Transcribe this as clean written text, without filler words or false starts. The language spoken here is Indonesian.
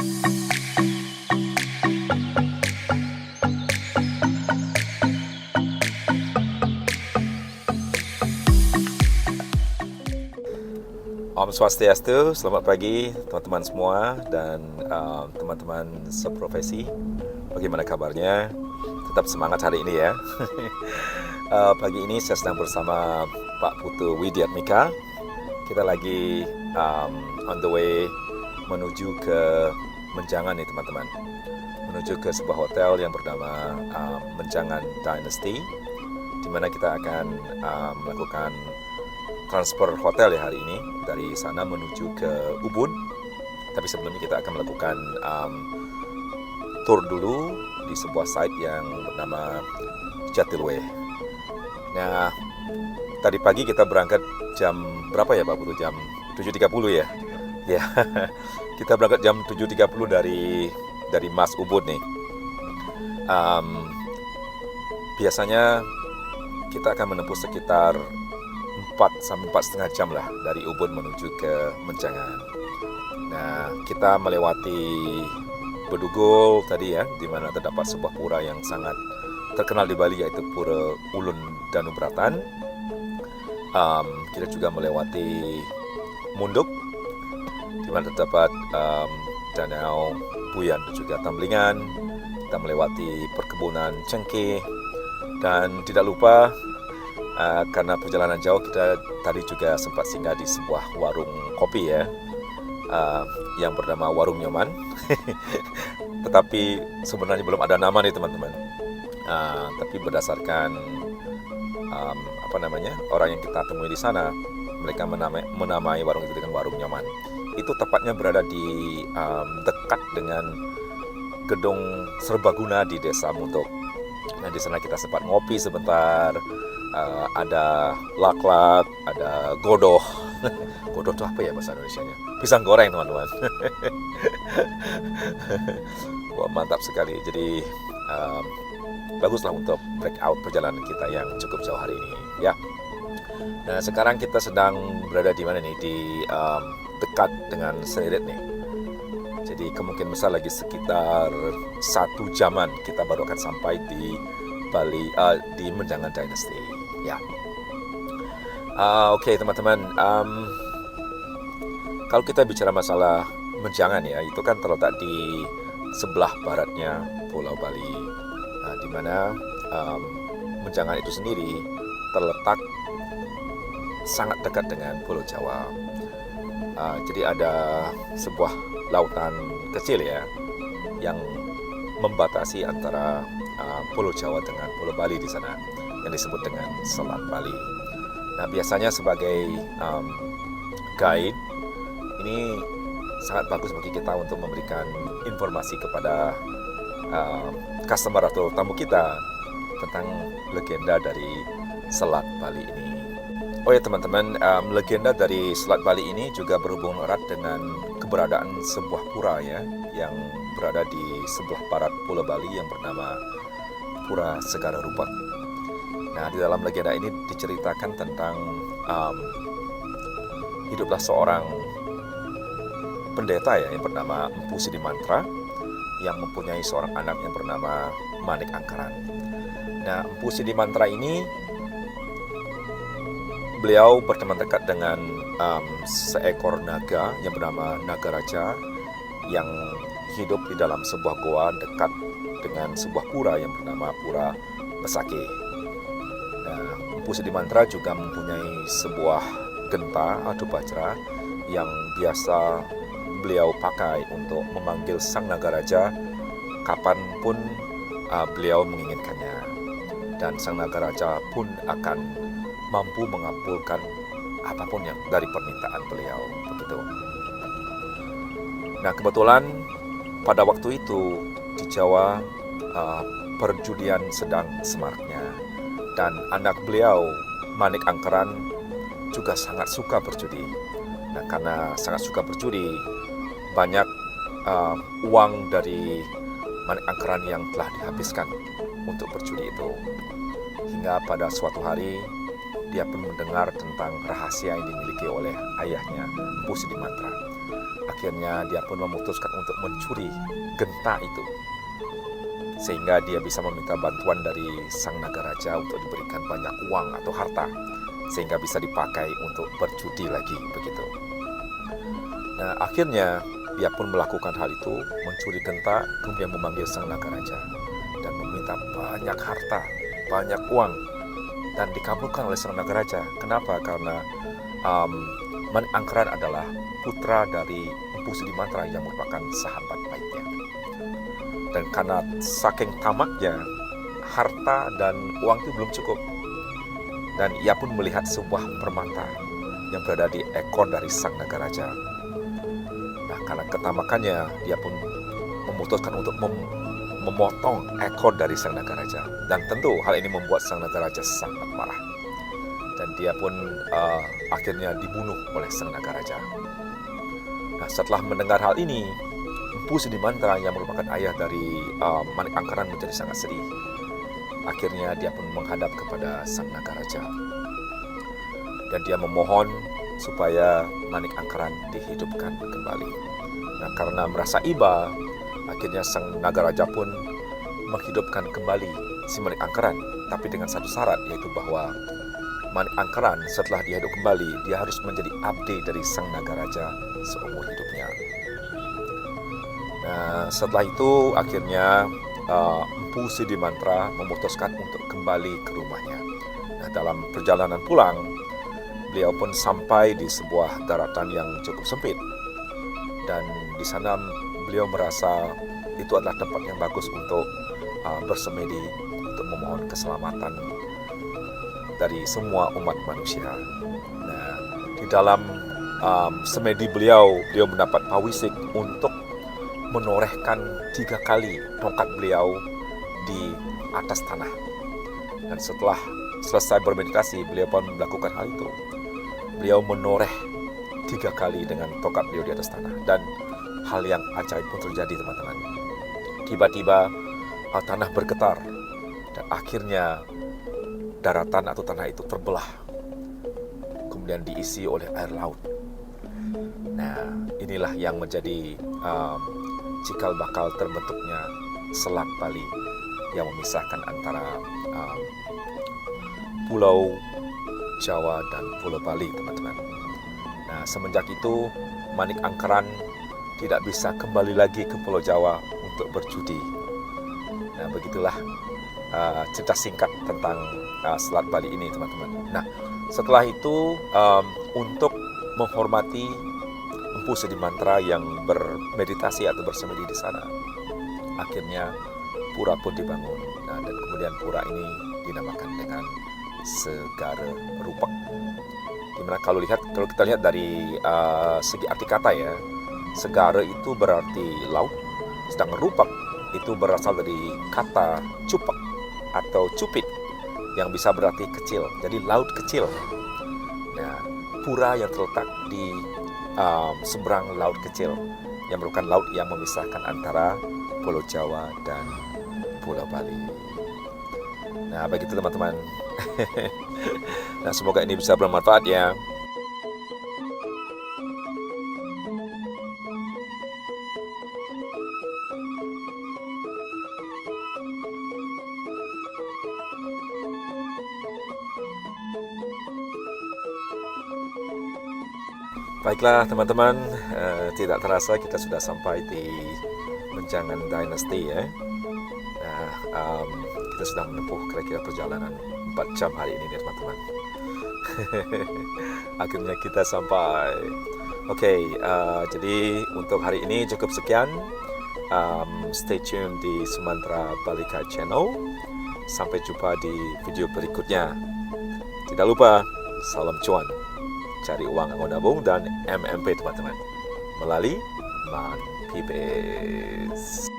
Om Swastiastu, selamat pagi teman-teman semua dan teman-teman seprofesi. Bagaimana kabarnya? Tetap semangat hari ini ya. Pagi ini saya sedang bersama Pak Putu Widiatmika. Kita lagi on the way menuju ke Menjangan nih teman-teman. Menuju ke sebuah hotel yang bernama Menjangan Dynasty, di mana kita akan melakukan transfer hotel ya hari ini dari sana menuju ke Ubud. Tapi sebelumnya kita akan melakukan tour dulu di sebuah site yang bernama Jatilwe. Nah, tadi pagi kita berangkat jam berapa ya Pak Putu? Jam 7.30 ya? Ya, kita berangkat jam 7.30 dari Mas Ubud nih. Biasanya kita akan menempuh sekitar 4-4,5 jam lah dari Ubud menuju ke Menjangan. Nah, kita melewati Bedugul tadi ya, di mana terdapat sebuah pura yang sangat terkenal di Bali, yaitu Pura Ulun Danubratan. Kita juga melewati Munduk, di mana terdapat Danau Buyan dan juga Tamblingan. Kita melewati perkebunan cengkeh, dan tidak lupa karena perjalanan jauh, kita tadi juga sempat singgah di sebuah warung kopi ya, yang bernama Warung Nyoman. Tetapi sebenarnya belum ada nama nih teman-teman. Tapi berdasarkan orang yang kita temui di sana, mereka menamai warung itu dengan Warung Nyoman. Itu tepatnya berada di dekat dengan gedung serbaguna di Desa Muntuk. Nah, di sana kita sempat ngopi sebentar. Ada laklak, ada godoh. Godoh itu apa ya bahasa Indonesianya? Pisang goreng teman-teman. Wah, mantap sekali. Jadi baguslah untuk breakout perjalanan kita yang cukup jauh hari ini ya. Nah, sekarang kita sedang berada di mana nih? Di dekat dengan Seririt nih. Jadi kemungkinan besar lagi sekitar 1 jaman kita baru akan sampai di Bali, di Menjangan Dynasty ya. Oke, teman-teman, kalau kita bicara masalah Menjangan ya, itu kan terletak di sebelah baratnya Pulau Bali. Nah, di mana Menjangan itu sendiri terletak sangat dekat dengan Pulau Jawa. Jadi ada sebuah lautan kecil ya yang membatasi antara Pulau Jawa dengan Pulau Bali di sana, yang disebut dengan Selat Bali. Nah, biasanya sebagai guide ini sangat bagus bagi kita untuk memberikan informasi kepada customer atau tamu kita tentang legenda dari Selat Bali ini. Oh ya teman-teman, legenda dari Selat Bali ini juga berhubungan erat dengan keberadaan sebuah pura ya, yang berada di sebelah barat Pulau Bali yang bernama Pura Segara Rupa. Nah, di dalam legenda ini diceritakan tentang hiduplah seorang pendeta ya yang bernama Empu Sidimantra, yang mempunyai seorang anak yang bernama Manik Angkeran. Nah, Empu Sidimantra ini beliau berteman dekat dengan seekor naga yang bernama Naga Raja, yang hidup di dalam sebuah goa dekat dengan sebuah pura yang bernama Pura Besake. Nah, Empu Sidimantra juga mempunyai sebuah genta atau bajra yang biasa beliau pakai untuk memanggil sang Naga Raja kapanpun beliau menginginkannya. Dan sang Naga Raja pun akan mampu mengabulkan apapun yang dari permintaan beliau, begitu. Nah, kebetulan pada waktu itu di Jawa perjudian sedang semaraknya, dan anak beliau Manik Angkeran juga sangat suka berjudi. Nah, karena sangat suka berjudi, banyak uang dari Manik Angkeran yang telah dihabiskan untuk berjudi itu. Hingga pada suatu hari dia pun mendengar tentang rahasia yang dimiliki oleh ayahnya, Empu Sidimantra. akhirnya dia pun memutuskan untuk mencuri genta itu, sehingga dia bisa meminta bantuan dari sang naga raja untuk diberikan banyak uang atau harta, sehingga bisa dipakai untuk berjudi lagi begitu. Nah, akhirnya dia pun melakukan hal itu, mencuri genta, kemudian memanggil sang naga raja dan meminta banyak harta, banyak uang, dan dikabulkan oleh sang naga raja. Kenapa? Karena Manik Angkeran adalah putra dari Empu Sidimantra yang merupakan sahabat baiknya. Dan karena saking tamaknya, harta dan uang itu belum cukup. Dan ia pun melihat sebuah permata yang berada di ekor dari sang naga raja. Nah, karena ketamakannya, dia pun memutuskan untuk memotong ekor dari sang naga raja. Dan tentu hal ini membuat sang naga raja sangat marah. Dan dia pun akhirnya dibunuh oleh sang naga raja. Nah, setelah mendengar hal ini, Empu Sidimantra yang merupakan ayah dari Manik Angkeran menjadi sangat sedih. Akhirnya dia pun menghadap kepada sang naga raja. Dan dia memohon supaya Manik Angkeran dihidupkan kembali. Nah, karena merasa iba, akhirnya sang naga raja pun menghidupkan kembali si Manik Angkeran, tapi dengan satu syarat, yaitu bahwa Manik Angkeran setelah dia hidup kembali, dia harus menjadi abdi dari sang naga raja seumur hidupnya. Nah, setelah itu akhirnya Empu Sidimantra memutuskan untuk kembali ke rumahnya. Nah, dalam perjalanan pulang, beliau pun sampai di sebuah daratan yang cukup sempit. Dan di sana beliau merasa itu adalah tempat yang bagus untuk bersemedi, untuk memohon keselamatan dari semua umat manusia. Nah, di dalam semedi beliau mendapat pawisik untuk menorehkan 3 kali tongkat beliau di atas tanah. Dan setelah selesai bermeditasi, beliau pun melakukan hal itu. Beliau menoreh 3 kali dengan tongkat beliau di atas tanah. Dan hal yang ajaib pun terjadi, teman-teman. Tiba-tiba tanah bergetar dan akhirnya daratan atau tanah itu terbelah, kemudian diisi oleh air laut. Nah, inilah yang menjadi cikal bakal terbentuknya Selat Bali yang memisahkan antara Pulau Jawa dan Pulau Bali, teman-teman. Nah, semenjak itu Manik Angkeran tidak bisa kembali lagi ke Pulau Jawa untuk berjudi. Nah, begitulah cerita singkat tentang Selat Bali ini, teman-teman. Nah, setelah itu untuk menghormati Empu Sidimantra yang bermeditasi atau bersemedi di sana, akhirnya pura pun dibangun. Nah, dan kemudian pura ini dinamakan dengan Segara Rupak. Dimana kalau kita lihat dari segi arti kata ya, Segara itu berarti laut, sedangkan Rupak itu berasal dari kata cupak atau cupit yang bisa berarti kecil, jadi laut kecil. Nah, pura yang terletak di seberang laut kecil yang merupakan laut yang memisahkan antara Pulau Jawa dan Pulau Bali. Nah, begitu teman-teman. Nah, semoga ini bisa bermanfaat ya. Baiklah teman-teman, tidak terasa kita sudah sampai di Menjangan Dynasty ya. Nah, kita sudah menempuh kira-kira perjalanan 4 jam hari ini ya teman-teman. Akhirnya kita sampai. Oke, jadi untuk hari ini cukup sekian. Stay tune di Sumatra Balika Channel. Sampai jumpa di video berikutnya. Tidak lupa, salam cuan. Cari uang anggo nabung dan MMP teman-teman melalui Man Pibes.